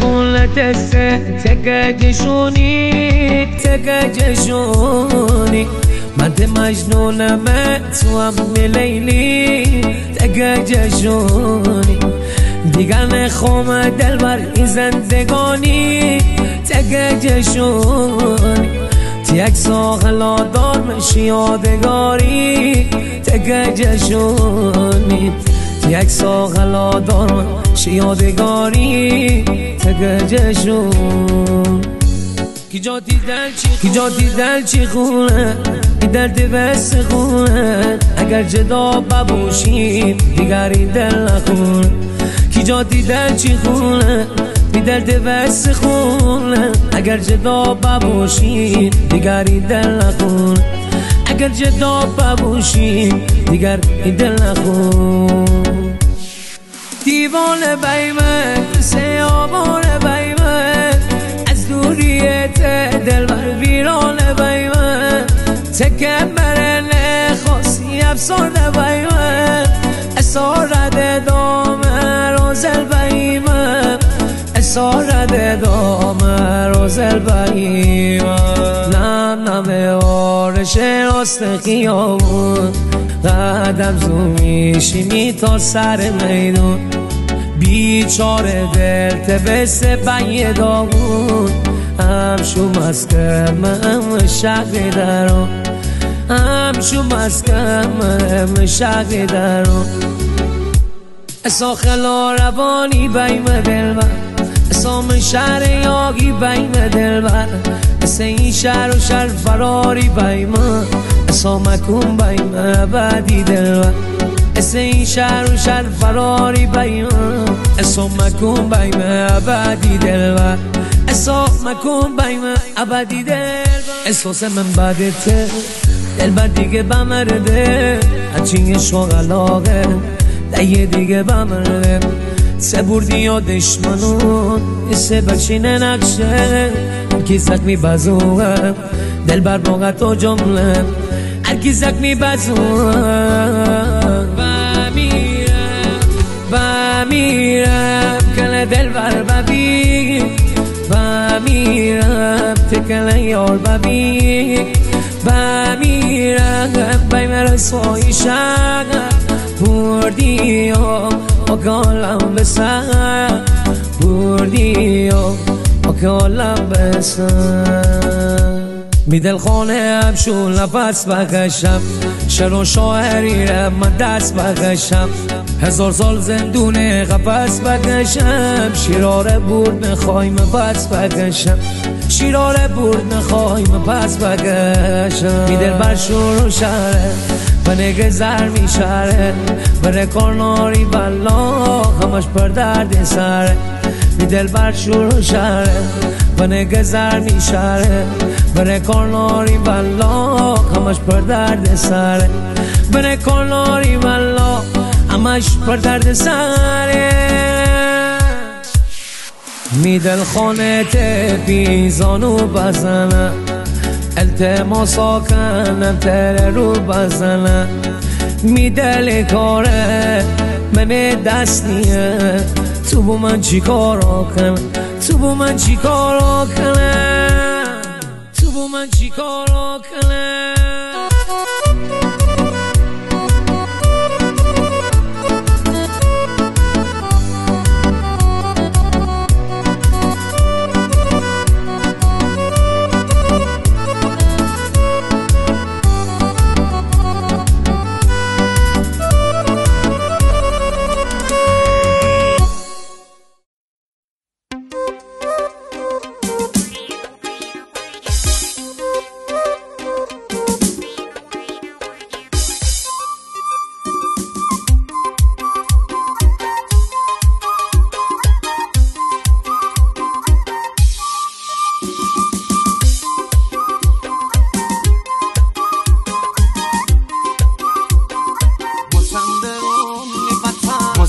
خونه دسته تگجشونی من مجنونمه تو هم لیلی تگجشونی دیگر نخوام دلبر این زندگانی تگجشونی یک ساغلا دار مشی یادگاری تگجشونی یک ساغلا دار مشی یادگاری تگجشون کی جا دیدل چی خونه این درد بس خونه اگر جدا ببوشیم دیگر این دل نخونه کی جا دیدل چی خونه این درد بس خونه اگر جدا ببوشیم دیگر این دل نخونه اگر جدا ببوشیم دیگر این دل نخونه دیوانه بیمه سیابانه بیمه از دوریت دلبر ویرانه بیمه تکبر نخواستی افسرده بیمه اسارت دامه روزل بیمه اسارت دامه روزل بیمه نم نم آرش راست خیابون قدم زومیشی تا سر میدون بیچاره دل تبست بین داغون همشو مسکم هم شقی درون همشو مسکم هم شقی درون اسا خلا روانی بیم دلبر اسا من شهر یاگی بیم دلبر اسا این شهر و شهر فراری بیم اسا مکون بیم ابدی دلبر اسا این شهر و شهر فراری بیم اسا مکون بیم ابدی دلبر اسا مکون بیم ابدی دلبر احساس من بدته دلبر دیگه بمرده هرچی شغلاقه دیگه دیگه بمرده سه بردی یا دشمنون سه بچینه نقشه هرکی زخمی بزوه دلبر موقع تو جمله هرکی زخمی بزوه بمیرم کل دلبر ببین بمیرم تکل یار ببین بمیرم بیم رسوی شقم بردی و کالم بسر بردی و کالم بسر می دل خانه هم شو نفس بکشم شعر و شاعری من دست بکشم هزار سال زندون قفس بکشم شیراره برد میخوایم پس بکشم شیراره برد میخوایم پس بکشم می دل بر شور و شهره و نگه زر می شهره بره کارناری بلا همش پر درد سره می دل بر شور و شهره و نگه زر می شهره بره کارناری بلا همش پر درد سره بره کارناری بلا همش پر درد سره می دل خانه پیزانو بزنه التماسا کنم تر رو بزنه می دل کاره من دست نیه تو با من چی کارا کنم تو با من چی کارا کنم تو با من چی کارا کنم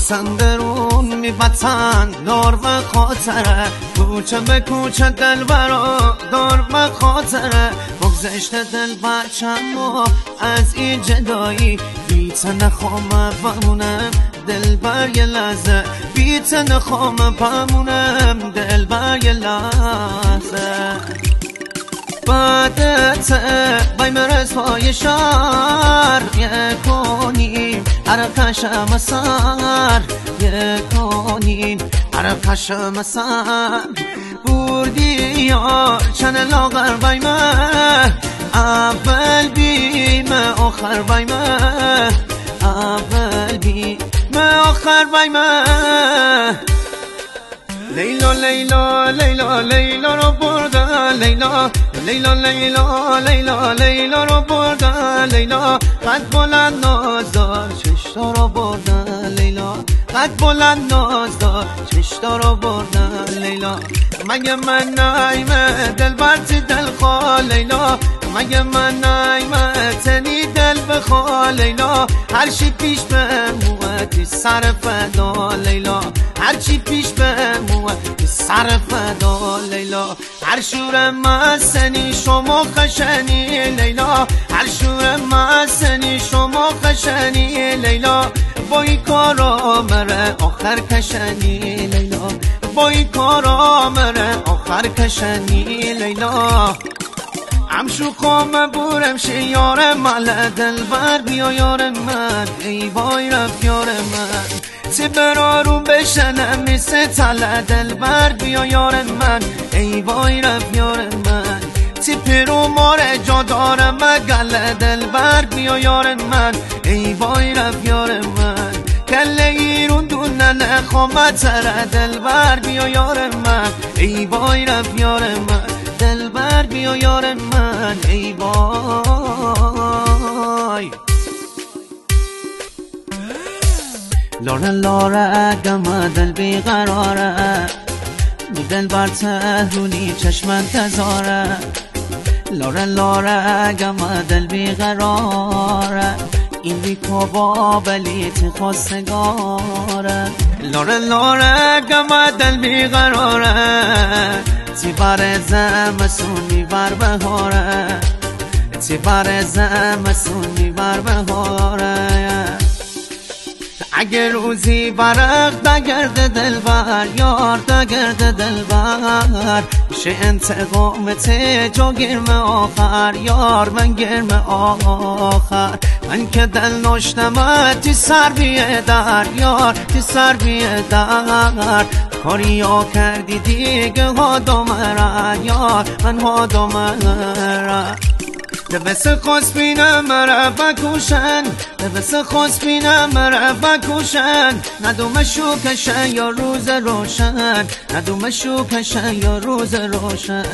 سندرون میبتن دار و خاطره کوچه به کوچه دل برا دار و خاطره بگذشته دل بچم و از این جدایی بیت نخوام بمونم دل بر یه لحظه بیت نخوام بمونم دل بر یه لحظه بعدت بای مرز پای شهر یکونیم عرقشم سر یکونیم عرقشم سر بردی یا چند لاغر بای من اول بیم آخر بای من اول بیم آخر بای من لیلا لیلا لیلا لیلا رو بردن لیلا لیلا لیلا لیلا لیلا رو بردن لیلا قد بلند نازدار چشتا رو بردن لیلا قد بلند نازدار چشتا رو بردن لیلا مگه من نایمه دل برتی دل خواه لیلا مگه من نایمه تنی دل بخواه لیلا هرچی پیش به موتی سر فدا لیلا هرچی پیش به موتی سر فدا لیلا هر شور مسنی شما خشنی لیلا هر شور مسنی شما خشنی لیلا با این کارا مره آخر کشنی لیلا با این کارا مره آخر کشنی لیلا همشو قام بورم شه یار مال دل بر بیا یار من ای وای رفت یار من تی برارون بشنم میسه تله دل بر بیا یار من ای وای رفت یار من تی پیرو ماره جا دارم مگل دل بر بیا یار من ای وای رفت یار من کله ایرون دونه نخوامت سر دل بر بیا یار من ای وای رفت یار من دل بر بیا یار من ای وای لاره لاره گم دل بیقراره دل بر تهرونی چشمن تزاره لاره لاره گم دل بیقراره این بیکو بابلیت خواستگاره لاره لاره گم دل بیقراره تی بر زمستونی بر بهاره تی بر زمستونی بر بهاره اگر روزی برق دگرد دل بر یار دگرد دل بر میشه انتقامت جو گرم آخر یار من گرم آخر من که دل نشتم تی سر بیه در یار تی سر بیه در کاری ها کردی دیگه ها دومره یار من ها دومره دبس خوست بینم مرا بکوشن دبس خوست بینم مرا بکوشن ندوم شوکشن یا روز روشن ندوم شوکشن یا روز روشن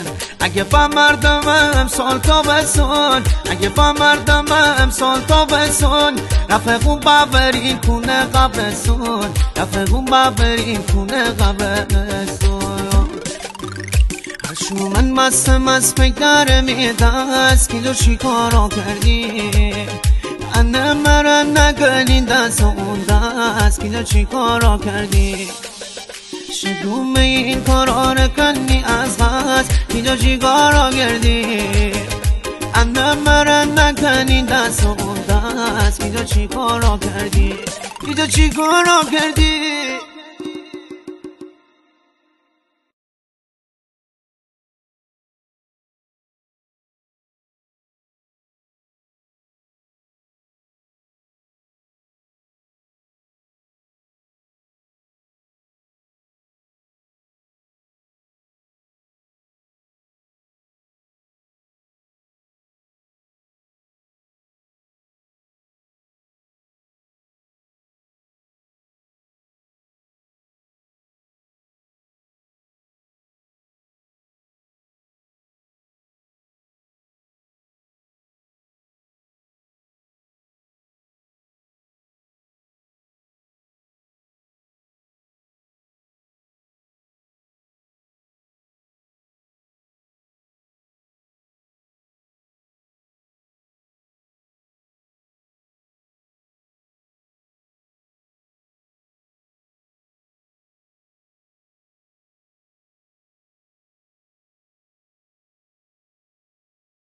اگه با مردم امسال تا بسون اگه با مردم امسال تا بسون رفقون ببرین کنه قبرسون رفقون ببرین کنه قبرسون شو من مست پیکر میدست کیلو چی کارا کردی انه مرا نگلین دست اون دست کیلو چی کارا کردی شدوم این کارا رکنی از غز کیلو چی کارا کردی انه مرا نگلین دست اون دست کیلو چی کارا کردی کیلو چی کارا کردی